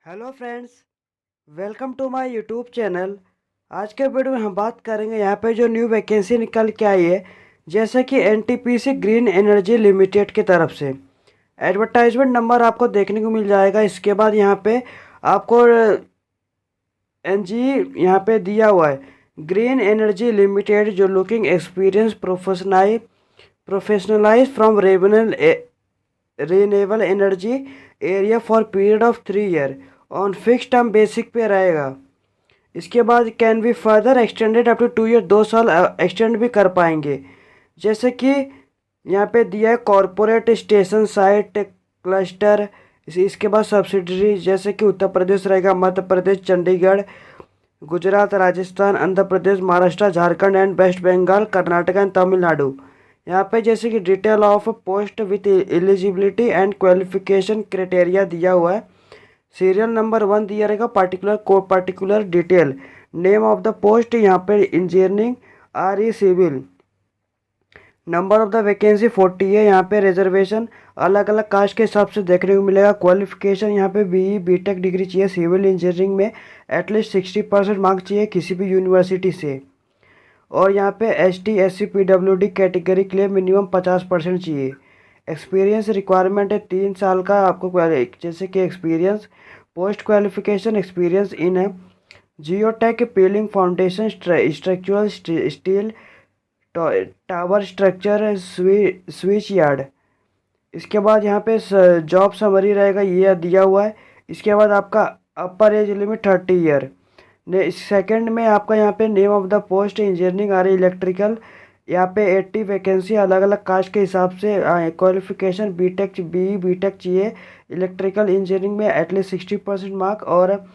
Hello friends, welcome to my YouTube channel. आज के video में हम बात करेंगे यहाँ पे जो न्यू वैकेंसी निकल के आई है, जैसे कि एनटीपीसी ग्रीन एनर्जी लिमिटेड की तरफ से एडवर्टाइजमेंट नंबर आपको देखने को मिल जाएगा। इसके बाद यहाँ पे आपको एनजी यहाँ पे दिया हुआ है, ग्रीन एनर्जी लिमिटेड जो looking experience professionalize from renewable energy area for period of 3 year on fix term basic पे रहेगा। इसके बाद can be further extended up to 2 year, 2 साल एक्सटेंड भी कर पाएंगे। जैसे कि यहाँ पे दिया है कॉरपोरेट स्टेशन साइट क्लस्टर। इसके बाद सब्सिडरी जैसे कि उत्तर प्रदेश रहेगा, Madhya Pradesh, Chandigarh, Gujarat, Rajasthan, Andhra Pradesh, Maharashtra, Jharkhand and West Bengal, Karnataka and Tamil Nadu. यहाँ पे जैसे कि detail of post with eligibility and qualification criteria दिया हुआ है। सीरियल नंबर 1 दिया रहेगा, particular detail, name of the post यहाँ पे engineering RE civil. Number of the vacancy 40 है। यहाँ पे रिजर्वेशन अलग अलग कास्ट के हिसाब से देखने को मिलेगा। क्वालिफिकेशन यहाँ पे BE BTech डिग्री चाहिए सिविल इंजीनियरिंग में, एटलीस्ट 60% मार्क्स चाहिए किसी भी यूनिवर्सिटी से। और यहाँ पे ST SC PWD कैटेगरी के लिए मिनिमम 50% चाहिए। एक्सपीरियंस रिक्वायरमेंट है 3 साल का आपको, जैसे कि experience. Post qualification experience in है geotech piling foundation, structural steel, tower structure, switch yard. इसके बाद यहाँ पे जॉब समरी रहेगा, ये दिया हुआ है। इसके बाद आपका अपर एज लिमिट 30 ईयर। सेकंड में आपका यहाँ पे name of the post engineering RE electrical. यहाँ पे 80 वैकेंसी अलग अलग कास्ट के हिसाब से। क्वालिफिकेशन BE BTech चाहिए इलेक्ट्रिकल इंजीनियरिंग में, एटलीस्ट 60% मार्क। और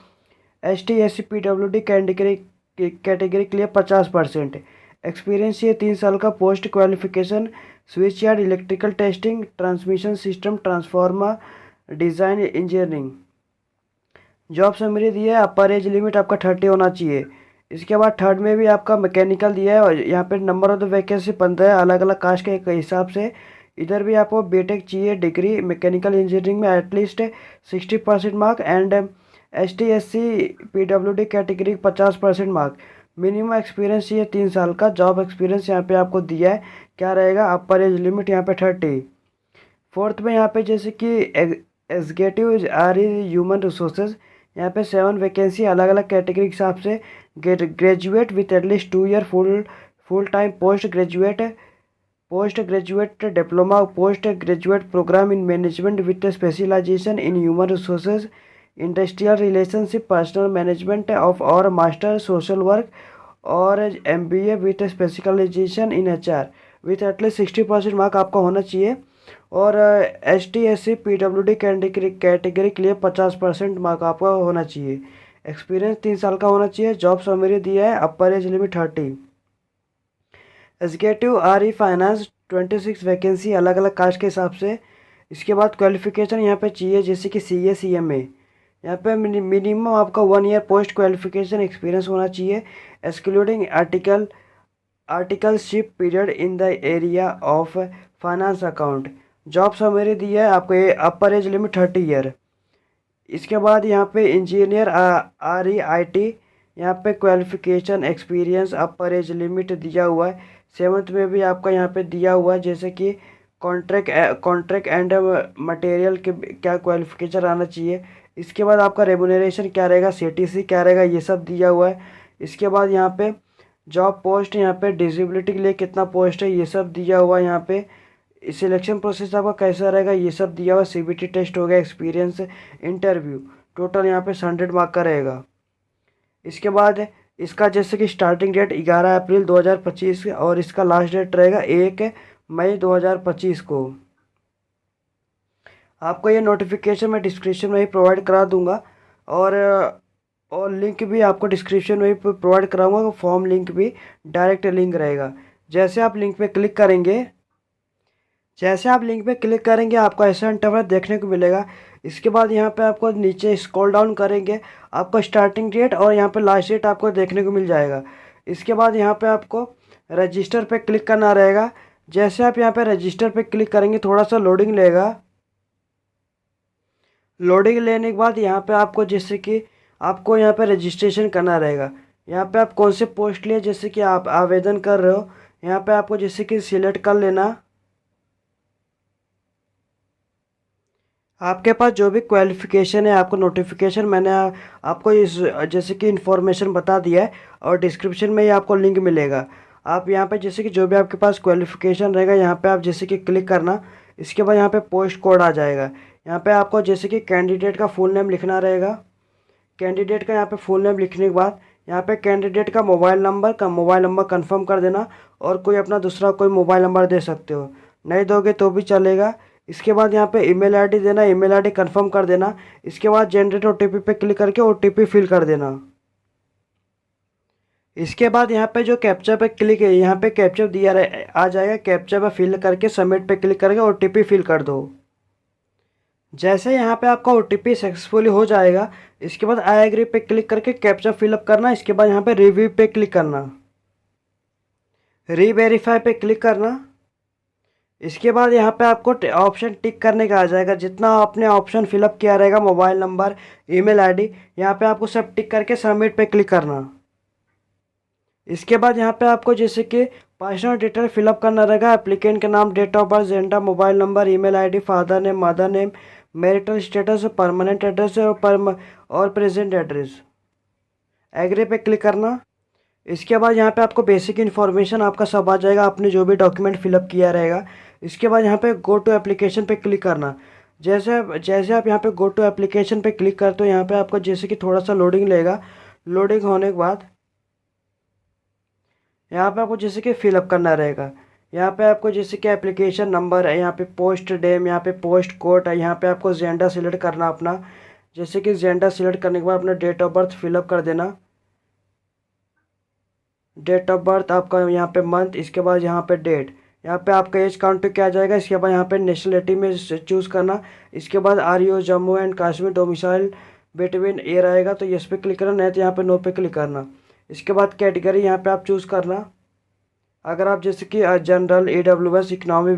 ST SC PWD कैटेगरी के लिए 50%। एक्सपीरियंस ये 3 साल का। Post qualification switch yard, electrical testing, transmission system, transformer design engineering. Job summary दिया है, अपर एज लिमिट आपका 30 होना चाहिए। इसके बाद थर्ड में भी आपका मैकेनिकल दिया है, और यहाँ पे नंबर ऑफ द वैकेंसी 15 है अलग अलग कास्ट के हिसाब से। इधर भी आपको BTech चाहिए डिग्री मैकेनिकल इंजीनियरिंग में, at least 60% mark. And ST SC PWD category 50% mark. Minimum experience चाहिए 3 साल का। जॉब एक्सपीरियंस यहाँ पे आपको दिया है, क्या रहेगा, अपर एज लिमिट यहाँ पे 30। फोर्थ में यहाँ पे जैसे कि एग्जीक्यूटिव RE ह्यूमन रिसोर्सेज, यहाँ पे 7 वैकेंसी अलग अलग कैटेगरी के हिसाब से। Graduate with at least 2 year full time, post graduate diploma, post graduate program in management with specialization in human resources, industrial relationship, personal management of और मास्टर सोशल वर्क, और MBA with specialization in HR with at least 60% mark आपका होना चाहिए। और ST SC PWD category के लिए 50% mark आपका होना चाहिए। एक्सपीरियंस 3 साल का होना चाहिए। जॉब समरी दिया है, अपर age limit 30। Executive RE finance 26 vacancy अलग अलग कास्ट के हिसाब से। इसके बाद क्वालिफिकेशन यहाँ पे चाहिए जैसे कि CA CMA। यहाँ पे मिनिमम आपका 1 ईयर पोस्ट क्वालिफिकेशन एक्सपीरियंस होना चाहिए, excluding articleship period in the area of finance account. Job summary दिया है आपको, ये अपर एज लिमिट 30 ईयर। इसके बाद यहाँ पे इंजीनियर RE IT, यहाँ पे क्वालिफिकेशन एक्सपीरियंस अपर एज लिमिट दिया हुआ है। 7th में भी आपका यहाँ पे दिया हुआ है, जैसे कि कॉन्ट्रैक्ट एंड मटेरियल के क्या क्वालिफिकेशन आना चाहिए। इसके बाद आपका रेमुनरेशन क्या रहेगा, CTC क्या रहेगा, ये सब दिया हुआ है। इसके बाद यहाँ पे जॉब पोस्ट, यहाँ पे डिसेबिलिटी के लिए कितना पोस्ट है, ये सब दिया हुआ है। यहाँ पे सिलेक्शन प्रोसेस आपका कैसा रहेगा, ये सब दिया हुआ। CBT टेस्ट हो गया, एक्सपीरियंस इंटरव्यू। टोटल यहाँ पे 100 मार्क का रहेगा। इसके बाद इसका जैसे कि स्टार्टिंग डेट 11 अप्रैल 2025 और इसका लास्ट डेट रहेगा 1 मई 2025 को। आपको ये नोटिफिकेशन मैं डिस्क्रिप्शन में ही प्रोवाइड करा दूंगा, और लिंक भी आपको डिस्क्रिप्शन में ही प्रोवाइड कराऊंगा। फॉर्म लिंक भी डायरेक्ट लिंक रहेगा। जैसे आप लिंक पे क्लिक करेंगे आपको ऐसा इंटरफेस देखने को मिलेगा। इसके बाद यहाँ पे आपको नीचे स्क्रॉल डाउन करेंगे, आपको स्टार्टिंग डेट और यहाँ पे लास्ट डेट आपको देखने को मिल जाएगा। इसके बाद यहाँ पे आपको रजिस्टर पे क्लिक करना रहेगा। जैसे आप यहाँ पे रजिस्टर पे क्लिक करेंगे, थोड़ा सा लोडिंग लेगा। लोडिंग लेने के बाद यहाँ पे आपको जैसे कि आपको यहाँ पे रजिस्ट्रेशन करना रहेगा। यहाँ पे आप कौन से पोस्ट लिए जैसे कि आप आवेदन कर रहे हो, यहाँ पे आपको जैसे कि सिलेक्ट कर लेना। आपके पास जो भी क्वालिफ़िकेशन है, आपको नोटिफिकेशन मैंने आपको इस जैसे कि इन्फॉर्मेशन बता दिया है, और डिस्क्रिप्शन में ही आपको लिंक मिलेगा। आप यहाँ पे जैसे कि जो भी आपके पास क्वालिफ़िकेशन रहेगा यहाँ पे आप जैसे कि क्लिक करना। इसके बाद यहाँ पे पोस्ट कोड आ जाएगा। यहाँ पे आपको जैसे कि कैंडिडेट का फुल नेम लिखना रहेगा। कैंडिडेट का यहाँ पे फुल नेम लिखने के बाद यहाँ पे कैंडिडेट का मोबाइल नंबर कंफर्म कर देना, और कोई अपना दूसरा कोई मोबाइल नंबर दे सकते हो, नहीं दोगे तो भी चलेगा। इसके बाद यहाँ पे ईमेल आईडी देना, ईमेल आईडी कंफर्म कर देना। इसके बाद जनरेट ओटीपी पे क्लिक करके ओटीपी फिल कर देना। इसके बाद यहाँ पे जो कैप्चा पे क्लिक है, यहाँ पे कैप्चा दिया आ जाएगा, कैप्चा पे फिल करके सबमिट पे क्लिक करके ओटीपी फिल कर दो। जैसे यहाँ पे आपका ओटीपी सक्सेसफुली हो जाएगा, इसके बाद आई एग्री पे क्लिक करके कैप्चा फिलअप करना। इसके बाद यहाँ पे रिव्यू पे क्लिक करना, रीवेरीफाई पे क्लिक करना। इसके बाद यहाँ पे आपको ऑप्शन टिक करने का आ जाएगा, जितना आपने ऑप्शन फिलअप किया रहेगा, मोबाइल नंबर, ईमेल आईडी, यहाँ पे आपको सब टिक करके सबमिट पे क्लिक करना। इसके बाद यहाँ पे आपको जैसे कि पर्सनल डिटेल फिलअप करना रहेगा, एप्लीकेंट का नाम, date of birth, gender, mobile number, email ID, father name, mother name, marital status, permanent address और प्रेजेंट एड्रेस। एग्री पे क्लिक करना। इसके बाद यहाँ पे आपको बेसिक इन्फॉर्मेशन आपका सब आ जाएगा, आपने जो भी डॉक्यूमेंट फिलअप किया रहेगा। इसके बाद यहाँ पे गो टू एप्लीकेशन पे क्लिक करना। जैसे जैसे आप यहाँ पे गो टू एप्लीकेशन पे क्लिक करते हो, यहाँ पे आपको जैसे कि थोड़ा सा लोडिंग लेगा। लोडिंग होने के बाद यहाँ पे आपको जैसे कि फिलअप करना रहेगा। यहाँ पे आपको जैसे कि एप्लीकेशन नंबर है, यहाँ पे पोस्ट डेम, यहाँ पे पोस्ट कोड है, यहाँ पे आपको जेंडर सिलेक्ट करना अपना। जैसे कि जेंडर सिलेक्ट करने के बाद अपना डेट ऑफ बर्थ फिलअप कर देना। डेट ऑफ बर्थ आपका यहाँ पे मंथ, इसके बाद यहाँ पे डेट, यहाँ पे आपका एज काउंट पे क्या जाएगा। इसके बाद यहाँ पे नेशनलिटी में चूज़ करना। इसके बाद are you Jammu and Kashmir domicile between a रहेगा तो यस पे क्लिक करना, नहीं तो यहाँ पे नो पे क्लिक करना। इसके बाद कैटेगरी यहाँ पे आप चूज़ करना। अगर आप जैसे कि general, AWS, economy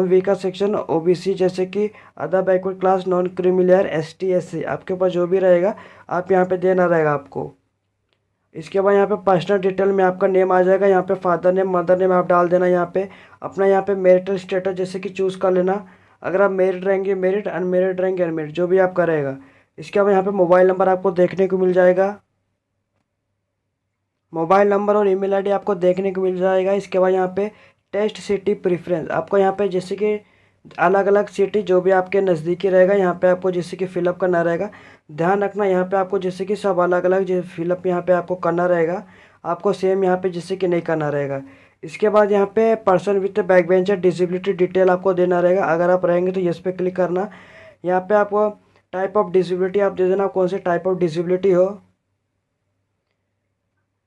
weaker section, OBC, जैसे कि other backward class, non creamy layer, ST SC, आपके पास जो भी रहेगा आप यहाँ पे देना रहेगा आपको। इसके बाद यहाँ पे पर्सनल डिटेल में आपका नेम आ जाएगा, यहाँ पे फादर नेम, मदर नेम आप डाल देना। यहाँ पे अपना यहाँ पे मैरिटल स्टेटस जैसे कि चूज़ कर लेना। अगर आप मैरिड रहेंगे मैरिड, अनमेरिड रहेंगे अनमेरिड, जो भी आप करेगा। इसके बाद यहाँ पे मोबाइल नंबर आपको देखने को मिल जाएगा, मोबाइल नंबर और ईमेल आईडी आपको देखने को मिल जाएगा। इसके बाद यहाँ पे टेस्ट सिटी प्रेफरेंस आपको यहाँ पे जैसे कि अलग अलग सिटी जो भी आपके नज़दीकी रहेगा, यहाँ पे आपको जैसे कि फिलअप करना रहेगा। ध्यान रखना यहाँ पे आपको जैसे कि सब अलग अलग जो फिलअप यहाँ पे आपको करना रहेगा, आपको सेम यहाँ पे जैसे कि नहीं करना रहेगा। इसके बाद यहाँ पे person with back bencher disability detail आपको देना रहेगा। अगर आप रहेंगे तो यस पे क्लिक करना। यहाँ पे आपको टाइप ऑफ डिसेबिलिटी आप दे देना, कौन से टाइप ऑफ डिसेबिलिटी हो।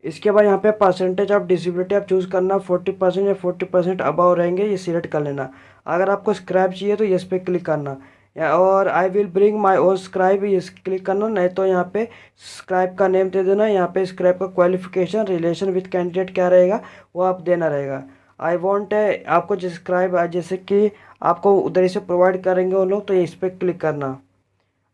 इसके बाद यहाँ पे परसेंटेज ऑफ डिसेबिलिटी आप चूज़ करना, 40% या 40% अबव रहेंगे ये सिलेक्ट कर लेना। अगर आपको स्क्रैप चाहिए तो यस पे क्लिक करना, और I will bring my own scribe ये क्लिक करना, नहीं तो यहाँ पे स्क्राइब का नेम दे देना। यहाँ पे स्क्राइब का क्वालिफिकेशन, रिलेशन विथ कैंडिडेट क्या रहेगा वो आप देना रहेगा। आई वॉन्ट है आपको स्क्राइब जैसे कि आपको उधर से प्रोवाइड करेंगे वो लोग, तो इस पर क्लिक करना।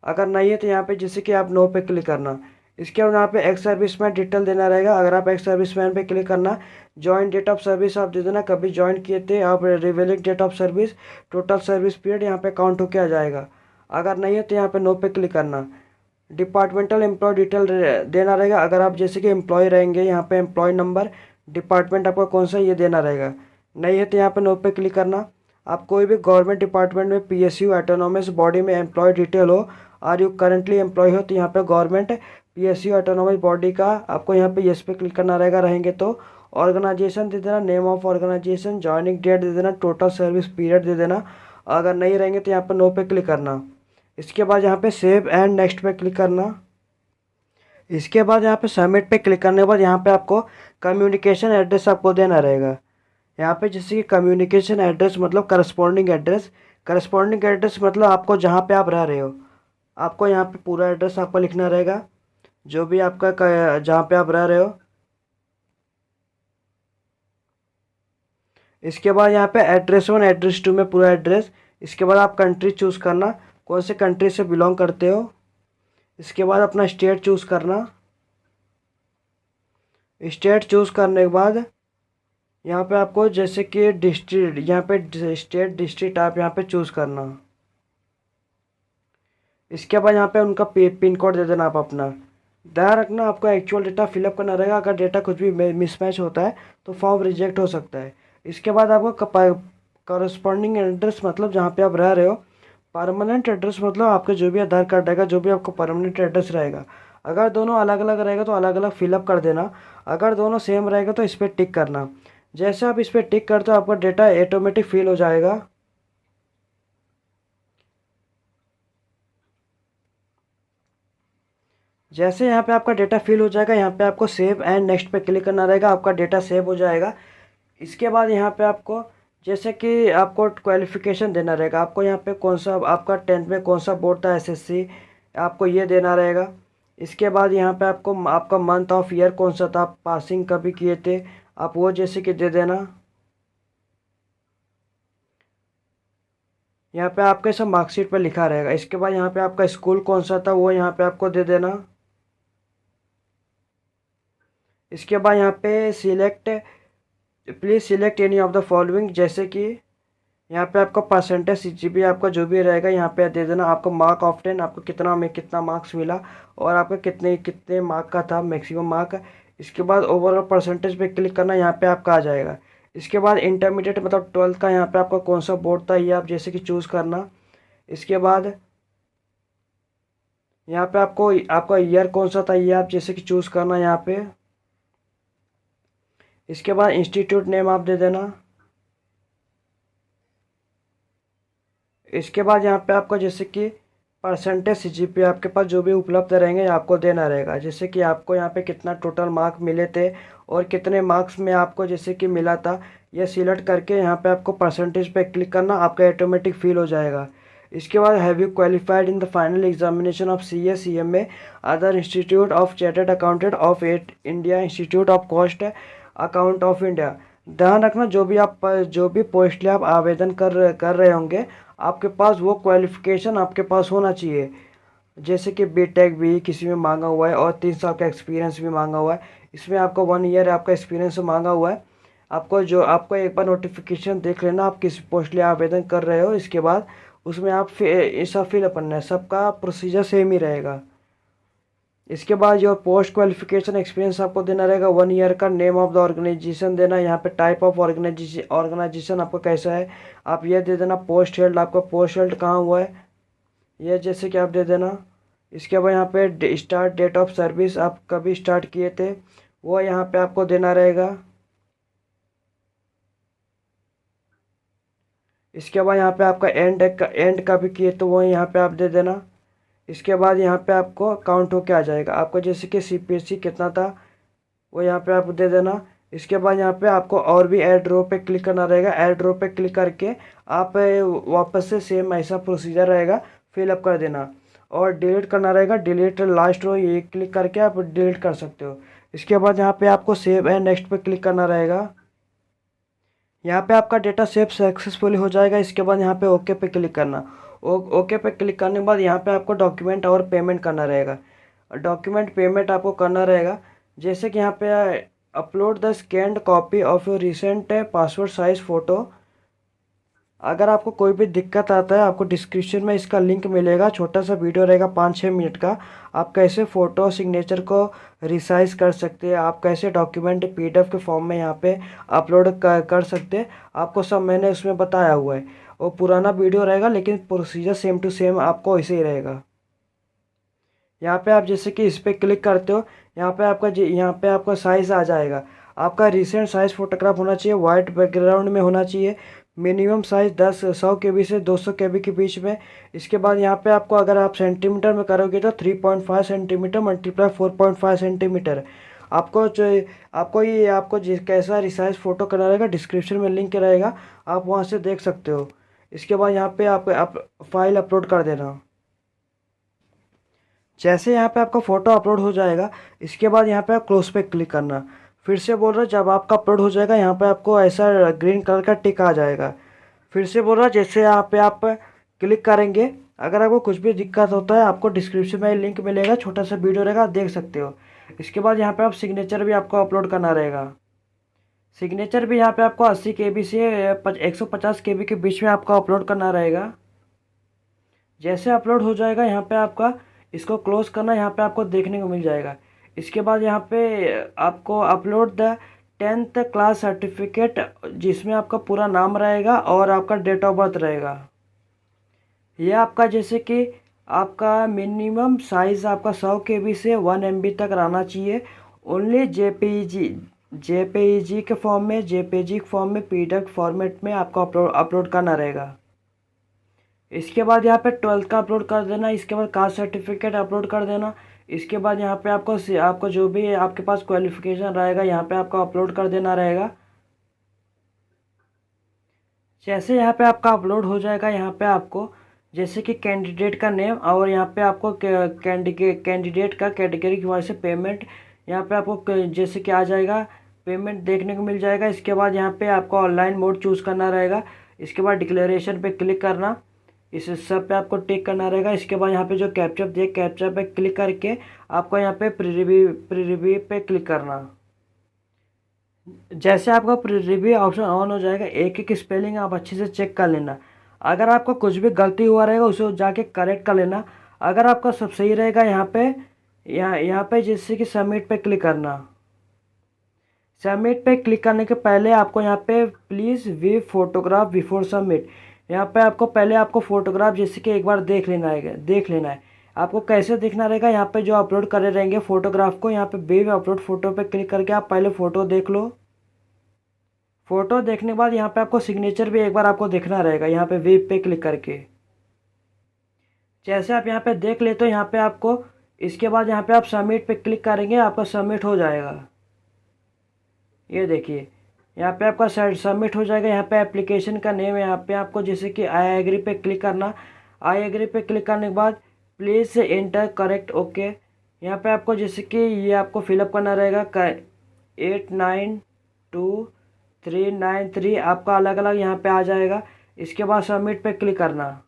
अगर नहीं है तो यहाँ पे जैसे कि आप नो पे क्लिक करना। इसके बाद यहाँ पे एक्स सर्विसमैन डिटेल देना रहेगा। अगर आप एक्स सर्विसमैन पे क्लिक करना, जॉइन डेट ऑफ सर्विस आप दे देना, कभी ज्वाइन किए थे आप, relieving date of service, total service period यहाँ पे काउंट होके आ जाएगा। अगर नहीं है तो यहाँ पे नो पे क्लिक करना। डिपार्टमेंटल एम्प्लॉय डिटेल देना रहेगा। अगर आप जैसे कि एम्प्लॉय रहेंगे, यहाँ पे एम्प्लॉय नंबर, डिपार्टमेंट आपका कौन सा ये देना रहेगा। नहीं है तो यहाँ पे नो पे क्लिक करना। आप कोई भी गवर्नमेंट डिपार्टमेंट में, PSU, ऑटोनोमस बॉडी में एम्प्लॉय डिटेल हो, आर यू करेंटली एम्प्लॉय हो, तो यहाँ पे गवर्नमेंट, PSU, ऑटोनोमस बॉडी का आपको यहाँ पे यस पे क्लिक करना रहेगा। रहेंगे तो ऑर्गेनाइजेशन दे देना, name of organisation, joining date दे देना, टोटल सर्विस पीरियड दे देना। अगर नहीं रहेंगे तो यहाँ पर नो पे क्लिक करना। इसके बाद यहाँ पे सेव एंड नेक्स्ट पे क्लिक करना। इसके बाद यहाँ पे सबमिट पे क्लिक करने के बाद यहाँ पे आपको कम्युनिकेशन एड्रेस आपको देना रहेगा। यहाँ पे जैसे कि कम्युनिकेशन एड्रेस मतलब करस्पॉन्डिंग एड्रेस। करस्पॉन्डिंग एड्रेस मतलब आपको जहाँ पे आप रह रहे हो, आपको यहाँ पे पूरा एड्रेस आपको लिखना रहेगा, जो भी आपका जहाँ पे आप रह रहे हो। इसके बाद यहाँ पे एड्रेस 1, एड्रेस 2 में पूरा एड्रेस। इसके बाद आप कंट्री चूज़ करना, कौन से कंट्री से बिलोंग करते हो। इसके बाद अपना स्टेट चूज़ करना। स्टेट चूज़ करने के बाद यहाँ पे आपको जैसे कि डिस्ट्रिक्ट, यहाँ पे स्टेट डिस्ट्रिक्ट आप यहाँ पे चूज़ करना। इसके बाद यहाँ पे उनका पिन कोड दे देना आप अपना। ध्यान रखना आपको एक्चुअल डेटा फिलअप करना रहेगा। अगर डेटा कुछ भी मिसमैच होता है तो फॉर्म रिजेक्ट हो सकता है। इसके बाद आपको कॉरस्पॉन्डिंग एड्रेस मतलब जहाँ पे आप रह रहे हो। परमानेंट एड्रेस मतलब आपके जो भी आधार कार्ड रहेगा, जो भी आपको परमानेंट एड्रेस रहेगा। अगर दोनों अलग अलग रहेगा तो अलग अलग फिलअप कर देना। अगर दोनों सेम रहेगा तो इस पर टिक करना। जैसे आप इस पर टिक करते हो आपका डेटा ऑटोमेटिक फिल हो जाएगा। जैसे यहाँ पे आपका डेटा फिल हो जाएगा, यहाँ पे आपको सेव एंड नेक्स्ट पे क्लिक करना रहेगा। आपका डेटा सेव हो जाएगा। इसके बाद यहाँ पे आपको जैसे कि आपको क्वालिफिकेशन देना रहेगा। आपको यहाँ पे कौन सा आपका 10th में कौन सा बोर्ड था, एसएससी, आपको ये देना रहेगा। इसके बाद यहाँ पे आपको आपका मंथ ऑफ ईयर कौन सा था, आप पासिंग कभी किए थे, आप वो जैसे कि दे देना। यहाँ पे आपके सब मार्कशीट पे लिखा रहेगा। इसके बाद यहाँ पे आपका स्कूल कौन सा था वो यहाँ पे आपको दे देना। इसके बाद यहाँ पे select, please select any of the following, जैसे कि यहाँ पे आपका परसेंटेज सीजीपीए आपका जो भी रहेगा यहाँ पे दे देना। आपको मार्क ऑफ 10 आपको कितना में कितना मार्क्स मिला और आपका कितने कितने मार्क का था मैक्सिमम मार्क। इसके बाद ओवरऑल परसेंटेज पे क्लिक करना, यहाँ पे आपका आ जाएगा। इसके बाद इंटरमीडिएट मतलब 12th का यहाँ पे आपका कौन सा बोर्ड था ये आप जैसे कि चूज़ करना। इसके बाद यहाँ पे आपको आपका ईयर कौन सा था ये आप जैसे कि चूज़ करना यहाँ पे। इसके बाद इंस्टीट्यूट नेम आप दे देना। इसके बाद यहाँ पे आपको जैसे कि परसेंटेज सीजीपीए आपके पास जो भी उपलब्ध रहेंगे आपको देना रहेगा। जैसे कि आपको यहाँ पे कितना टोटल मार्क मिले थे और कितने मार्क्स में आपको जैसे कि मिला था, ये सिलेक्ट करके यहाँ पे आपको परसेंटेज पे क्लिक करना, आपका ऑटोमेटिक फिल हो जाएगा। इसके बाद have you qualified in the final examination of CA CMA other institute of chartered accountant of India, institute of cost account of India. ध्यान रखना जो भी पोस्ट लिए आप आवेदन कर रहे होंगे आपके पास वो क्वालिफ़िकेशन आपके पास होना चाहिए। जैसे कि बीटेक भी किसी में मांगा हुआ है और 3 साल का एक्सपीरियंस भी मांगा हुआ है। इसमें आपको 1 ईयर आपका एक्सपीरियंस मांगा हुआ है। आपको एक बार नोटिफिकेशन देख लेना आप किस पोस्ट लिए आवेदन कर रहे हो। इसके बाद उसमें आप सब फिलअप करना है, सबका प्रोसीजर सेम ही रहेगा। इसके बाद जो पोस्ट क्वालिफिकेशन एक्सपीरियंस आपको देना रहेगा 1 ईयर का। नेम ऑफ द ऑर्गेनाइजेशन देना, यहाँ पे टाइप ऑफ ऑर्गेनाइजेशन आपको कैसा है आप ये दे देना। पोस्ट हेल्ड आपका पोस्ट हेल्ड कहाँ हुआ है ये जैसे कि आप दे देना। इसके बाद यहाँ पे स्टार्ट डेट ऑफ सर्विस आप कभी स्टार्ट किए थे वो यहाँ पे आपको देना रहेगा। इसके बाद यहाँ पे आपका एंड कभी किए तो वो यहाँ पे आप दे देना। इसके बाद यहाँ पे आपको काउंट होके आ जाएगा। आपको जैसे कि CPSC कितना था वो यहाँ पे आप दे देना। इसके बाद यहाँ पे आपको और भी ऐड रो पे क्लिक करना रहेगा। ऐड रो पे क्लिक करके आप वापस से सेम ऐसा प्रोसीजर रहेगा, फिलअप कर देना और डिलीट करना रहेगा। डिलीट लास्ट रो ये क्लिक करके आप डिलीट कर सकते हो। इसके बाद यहाँ पे आपको सेव एंड नेक्स्ट पे क्लिक करना रहेगा। यहाँ पे आपका डेटा सेव सक्सेसफुली हो जाएगा। इसके बाद यहाँ पे ओके पे क्लिक करना। ओके पे क्लिक करने के बाद यहाँ पे आपको डॉक्यूमेंट और पेमेंट करना रहेगा। डॉक्यूमेंट पेमेंट आपको करना रहेगा जैसे कि यहाँ पे upload the scanned copy of your recent passport size photo. अगर आपको कोई भी दिक्कत आता है आपको डिस्क्रिप्शन में इसका लिंक मिलेगा, छोटा सा वीडियो रहेगा 5-6 मिनट का। आप कैसे फ़ोटो सिग्नेचर को रिसाइज कर सकते हैं, आप कैसे डॉक्यूमेंट PDF के फॉर्म में यहाँ पे अपलोड कर सकते हैं, आपको सब मैंने उसमें बताया हुआ है। वो पुराना वीडियो रहेगा लेकिन प्रोसीजर सेम टू सेम आपको ऐसे ही रहेगा। यहाँ पे आप जैसे कि इस पर क्लिक करते हो यहाँ पे आपका साइज़ आ जाएगा। आपका रिसेंट साइज़ फ़ोटोग्राफ होना चाहिए, वाइट बैकग्राउंड में होना चाहिए। मिनिमम साइज़ 100 KB से 200 KB के बीच में। इसके बाद यहाँ पे आपको अगर आप सेंटीमीटर में करोगे तो 3.5 सेंटीमीटर मल्टीप्लाई 4.5 सेंटीमीटर। आपको कैसा रिसाइज फ़ोटो करना रहेगा डिस्क्रिप्शन में लिंक रहेगा, आप वहाँ से देख सकते हो। इसके बाद यहाँ पे आप फाइल अपलोड कर देना। जैसे यहाँ पे आपका फ़ोटो अपलोड हो जाएगा इसके बाद यहाँ पे आप क्लोज पे क्लिक करना। फिर से बोल रहा जब आपका अपलोड हो जाएगा यहाँ पे आपको ऐसा ग्रीन कलर का टिक आ जाएगा। फिर से बोल रहा जैसे यहाँ पे आप क्लिक करेंगे अगर आपको कुछ भी दिक्कत होता है, आपको डिस्क्रिप्शन में लिंक मिलेगा, छोटा सा वीडियो रहेगा, आप देख सकते हो। इसके बाद यहाँ पे आप सिग्नेचर भी आपको अपलोड करना रहेगा। सिग्नेचर भी यहाँ पे आपको 80 KB से 150 KB के बीच में आपको अपलोड करना रहेगा। जैसे अपलोड हो जाएगा यहाँ पे आपका इसको क्लोज करना, यहाँ पे आपको देखने को मिल जाएगा। इसके बाद यहाँ पे आपको upload the 10th class certificate, जिसमें आपका पूरा नाम रहेगा और आपका डेट ऑफ बर्थ रहेगा। यह आपका जैसे कि आपका मिनिमम साइज़ आपका 100 KB से 1 MB तक रहना चाहिए। ओनली जेपीईजी के फॉर्म में, जेपीजी के फॉर्म में, पीडीएफ फॉर्मेट में आपको अपलोड करना रहेगा। इसके बाद यहाँ पे 12th का अपलोड कर देना। इसके बाद कास्ट सर्टिफिकेट अपलोड कर देना। इसके बाद यहाँ पे आपको जो भी आपके पास क्वालिफिकेशन रहेगा यहाँ पे आपको अपलोड कर देना रहेगा। जैसे यहाँ पे आपका अपलोड हो जाएगा, यहाँ पे आपको जैसे कि कैंडिडेट का नेम और यहाँ पे आपको कैंडिडेट का कैटेगरी की वजह से पेमेंट यहाँ पे आपको जैसे कि आ जाएगा, पेमेंट देखने को मिल जाएगा। इसके बाद यहाँ पे आपको ऑनलाइन मोड चूज़ करना रहेगा। इसके बाद डिक्लेरेशन पे क्लिक करना, इस सब पे आपको टिक करना रहेगा। इसके बाद यहाँ पे जो कैप्चा दिए, कैप्चा पे क्लिक करके आपको यहाँ पे प्री रिव्यू पे क्लिक करना। जैसे आपका प्री रिव्यू ऑप्शन ऑन हो जाएगा, एक एक स्पेलिंग आप अच्छे से चेक कर लेना। अगर आपका कुछ भी गलती हुआ रहेगा उसे जाके करेक्ट कर लेना। अगर आपका सब सही रहेगा, यहाँ पे जैसे कि सबमिट पे क्लिक करना। सबमिट पे क्लिक करने के पहले आपको यहाँ पे please we photograph before submit, यहाँ पे आपको पहले आपको फ़ोटोग्राफ जैसे कि एक बार देख लेना है। आपको कैसे देखना रहेगा, यहाँ पे जो अपलोड करे रहेंगे फ़ोटोग्राफ को, यहाँ पे वे अपलोड फ़ोटो पे क्लिक करके आप पहले फ़ोटो देख लो। फ़ोटो देखने के बाद यहाँ पे आपको सिग्नेचर भी एक बार आपको देखना रहेगा, यहाँ पे वे पे क्लिक करके। जैसे आप यहाँ पे देख लेते हो, यहाँ पे आपको इसके बाद यहाँ पे आप सबमिट पे क्लिक करेंगे, आपका सबमिट हो जाएगा। ये देखिए यहाँ पे आपका सबमिट हो जाएगा। यहाँ पे एप्लीकेशन का नेम है, यहाँ पे आपको जैसे कि आई एग्री पे क्लिक करना। आई एग्री पे क्लिक करने के बाद प्लीज़ एंटर करेक्ट ओके, यहाँ पे आपको जैसे कि ये आपको फिलअप करना रहेगा 892393 आपका अलग अलग यहाँ पे आ जाएगा। इसके बाद सबमिट पे क्लिक करना।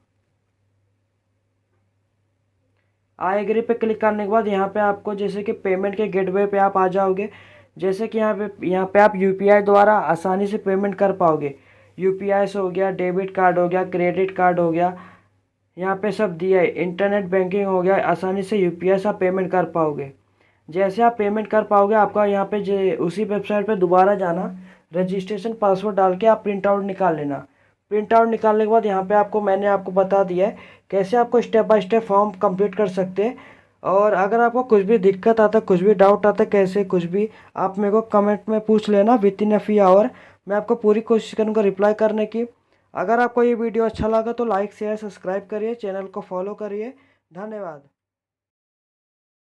आई एग्री पे क्लिक करने के बाद यहाँ पे आपको जैसे कि पेमेंट के गेटवे पे आप आ जाओगे। जैसे कि यहाँ पे आप यूपीआई द्वारा आसानी से पेमेंट कर पाओगे। यूपीआई से हो गया, डेबिट कार्ड हो गया, क्रेडिट कार्ड हो गया, यहाँ पे सब दिया है। इंटरनेट बैंकिंग हो गया, आसानी से यूपीआई से आप पेमेंट कर पाओगे। जैसे आप पेमेंट कर पाओगे, आपका यहाँ पे उसी वेबसाइट पे दोबारा जाना, रजिस्ट्रेशन पासवर्ड डाल के आप प्रिंट आउट निकाल लेना। प्रिंट आउट निकालने के बाद यहाँ पे मैंने आपको बता दिया है कैसे आपको step by step form complete कर सकते हैं। और अगर आपको कुछ भी दिक्कत आता, कुछ भी डाउट आता, कैसे कुछ भी, आप मेरे को कमेंट में पूछ लेना within a free hour. मैं आपको पूरी कोशिश करूँगा रिप्लाई करने की। अगर आपको ये वीडियो अच्छा लगा तो लाइक शेयर सब्सक्राइब करिए, चैनल को फॉलो करिए। धन्यवाद।